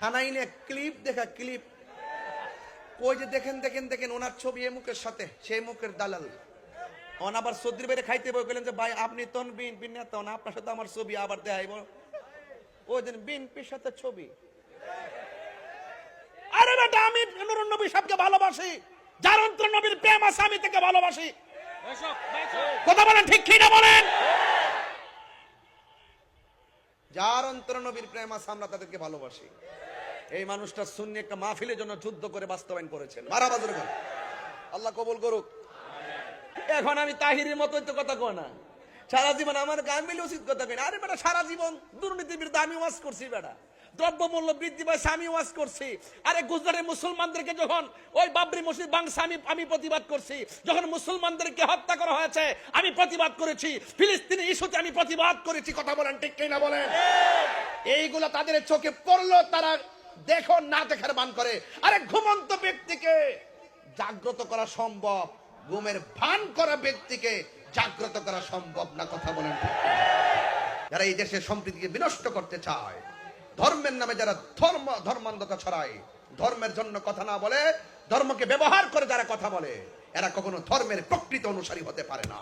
আনাইনে clip দেখা clip কই যে দেখেন দেখেন দেখেন ওনার ছবি এই মুখের সাথে সেই মুখের দালাল অন আবার সদ্রির বাইরে খাইতে বই গেলেন যে ভাই আপনি তন বিএনপি নেতা না আপনার সাথে আমার ছবি আবার দেখাইব ওই দিন বিএনপির সাথে ছবি আরে বেটা আমি নুরুন নবী সাহেবকে ভালোবাসি যার অন্তর নবীর প্রেম আছে আমি থেকে ভালোবাসি কথা বলেন ঠিক কি না বলেন যার অন্তর নবীর প্রেম আছে আমরা তাদেরকে ভালোবাসি এই মানুষটা সুন্নি একটা মাহফিলের জন্য যুদ্ধ করে বাস্তবায়ন করেছেন মারাবা জোরে বলেন আল্লাহ কবুল করুক এখন আমি তাহিরের মতোই তো কথা কই না সারা জীবন আমার গান মিলে উচিত কথা কই না আরে বেটা সারা জীবন দুর্নীতির বিরুদ্ধে আমি ওয়াজ করছি বেটা দ্রব্যমূল্য বৃদ্ধি পাইছে আমি ওয়াজ করছি আরে গুজরাটের মুসলমানদেরকে যখন ওই বাবরি মসজিদ ভাঙছে আমি প্রতিবাদ করছি যখন মুসলমানদেরকে হত্যা করা হয়েছে আমি প্রতিবাদ করেছি ফিলিস্তিনি ইস্যুতে আমি প্রতিবাদ করেছি কথা বলেন ঠিক কি না বলেন এইগুলো তাদের চোখে পড়লো তারা দেখো না দেখার ভান করে আরে ঘুমন্ত ব্যক্তিকে জাগ্রত করা সম্ভব ঘুমের ভান করা ব্যক্তিকে জাগ্রত করা সম্ভব না কথা বলেন ঠিক যারা এই দেশের সম্প্রীতিকে বিনষ্ট করতে চায় ধর্মের নামে যারা ধর্মান্ধতা ছড়ায় ধর্মের জন্য কথা না বলে ধর্মকে ব্যবহার করে যারা কথা বলে এরা কখনো ধর্মের প্রকৃত অনুসারী হতে পারে না